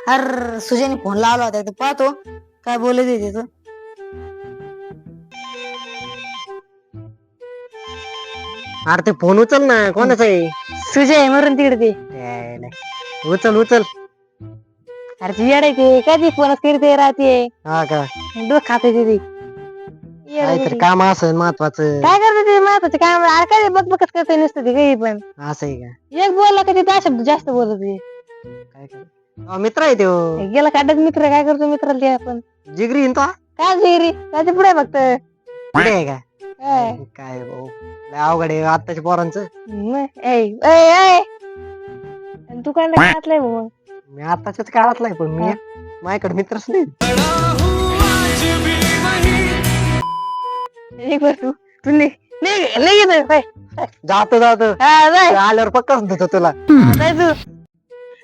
अरे सुजयने फोन लावला होता तो पाहतो काय बोलत आहे तो. अरे ते फोन उचल ना, कोणाचा आहे? सुजय मरून तिकडे ते. उचल उचल. अरे ती येडे ते काय ती फोनच करते राहते. हा का, डोक खाते ते काहीतरी काम असेल महत्वाचं. काय करते ते महत्वाचं काम. अरे काय बकबकच करते नुसतं ते काही पण. असं आहे का? एक बोलला का ते दहा शब्द जास्त बोलत ते. काय कर, मित्र आहे तो. गेला काढत मित्र काय करतो मित्राला ते आपण. जिगरी आहे ना तो. काय जिगरी त्याच्या पुढे फक्त पुढे आहे का? काय. काय भाऊ, लय अवघड आहे आत्ताच्या पोरांचं. तू काय घातलंय मग. मी आताच्याच काळातला आहे, पण मी माझ्याकडे मित्रच नाही. तू जातो जातो आल्यावर पक्काच देतो तुला.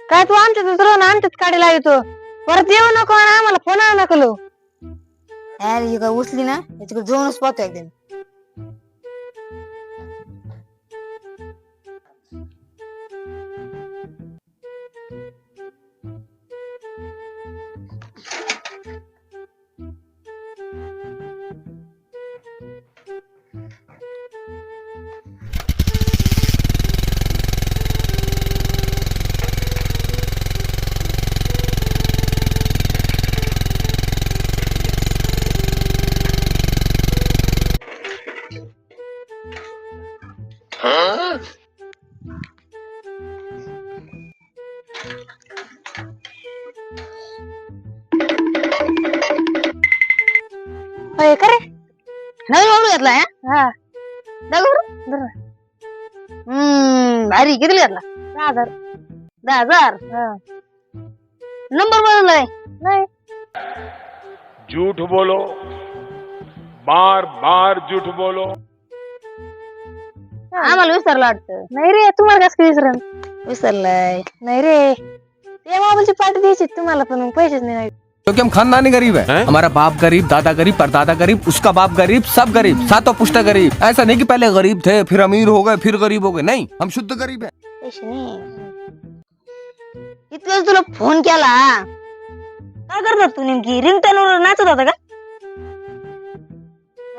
काय तू आमच्यातच राहून आमच्याच काढायला येतो. परत येऊ नको आणि आम्हाला फोन नको लो. अरे का उचली ना याच्याकडे जाऊनच पाहतो एकदम. करे नवीन मोबाईल घेतलाय. हा भारी किती घेतला. 10,000. 10,000 नंबर बदललाय. नाही झूठ बोलो, बार बार झूठ बोलो. आम्हाला विसरलं वाटतं. नाही रे तुम्हाला कसं विसरल. विसरलाय नाही रे. ते मोबाईलची पार्टी द्यायची तुम्हाला पण पैसेच नाही. क्योंकि हम खानदानी गरीब है, हमारा बाप गरीब, दादा गरीब, परदादा गरीब, उसका बाप गरीब, सब गरीब, सातों पुश्ता गरीब. ऐसा नहीं कि पहले गरीब थे फिर अमीर हो गए फिर गरीब हो गए, नहीं, हम शुद्ध गरीब है. पैसे नाही. इतकं तुला फोन केला काय करतात तू नेमकी. रिंगटोन वर नाचत होता का.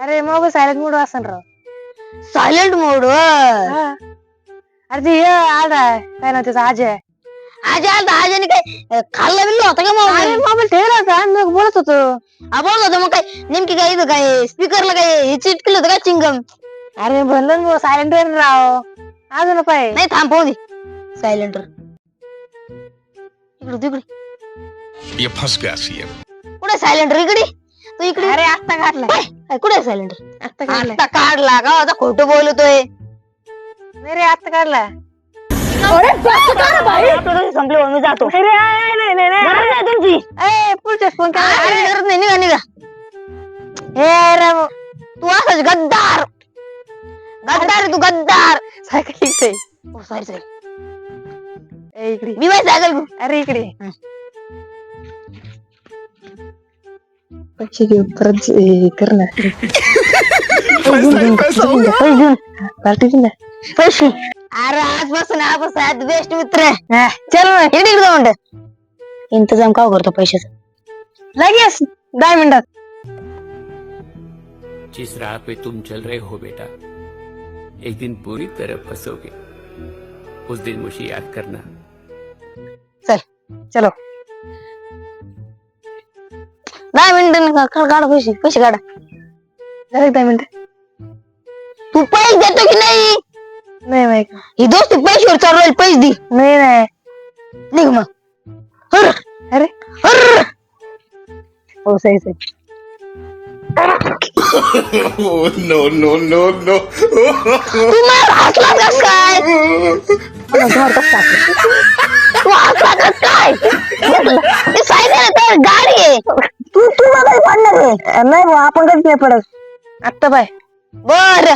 अरे मोबाईल सायलेंट मोड असेल राव. सायलेंट मोड अरे ते आला काय ना त्याचा आजी आहे. आजी आलता. आजीने काय खाल्ला बिल्ला होता का मोबाईल. मोबाईल ठेवला होता मग बोलत होतो. बोलत होतो मग काय नेमकी काय इथं काय स्पीकरला काय चिटकलं होतं का चिंगम. अरे म्हणलं सायलेंट राव. अजून पाय नाही थांब पाहू दे सायलेंटर. इकडे तिकडे ये फंस गया सीएम. कुठे सायलेंटर. इकडे तू इकडे. अरे आत्ता काढला. कुठे सायलेंटर. आत्ता काढला का आता खोटं बोलतोय. नाही रे आत्ता काढला. संपले मी जातो. तुमची पुढच्या फोन गरज नाही. निघा निघा. हे तू असंच गद्दार. गद्दार तू गद्दार. Cycle sorry sorry. इकडे मी माहिती सायकल. अरे इकडे पैसे घेऊ परत कर ना. पैसे. अरे आजपासून आपण बेस्ट मित्र. चल इकडे म्हणत इंतजाम का करतो पैशाचा. लगेच 10 मिनिटात. जिस राह पे तुम चल रहे हो बेटा, एक दिन पूरी तरह फंसोगे. उस दिन मुझे याद करना. चल चलो 10 मिनिटं काढा पैसे. पैसे काढा. 10 मिनिटं. तू पैसे देतो की नाही. नाही माहिती ही दोस्ती पैशावर चालू राहील. पैसे दे. नाही नाही निघ मग. अरे हो सही सही. No no no no. तू मला हसला कस काय. तू हसला कस काय. सायकल गाडी आहे. तू मला पडणार आहे. नाही आपण कधीच नाही पडत. आत्ता बाय बर.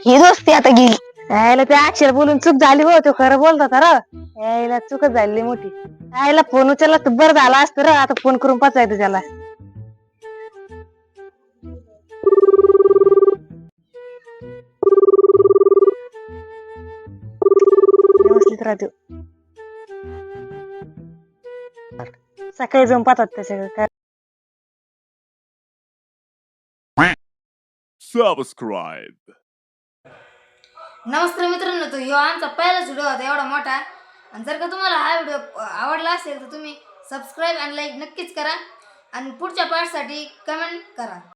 ही दोस्ती आता गेली. यायला त्या अक्षर बोलून चूक झाली हो. तो खरं बोलता तर यायला चूकच झाली मोठी. यायला फोन उचलला तर बरं झाला असतं र. आता फोन करून पाचायचं त्याला. मोबाईलच राहतो. सकाळी जाऊन पाहतात त्याच्याकडे काय. Subscribe. नमस्कार मित्रांनो, तो ह्यो आमचा पहिलाच व्हिडिओ होता एवढा मोठा. आणि जर का तुम्हाला हा व्हिडिओ आवडला असेल तर तुम्ही सबस्क्राईब आणि लाईक नक्कीच करा आणि पुढच्या पार्टसाठी कमेंट करा.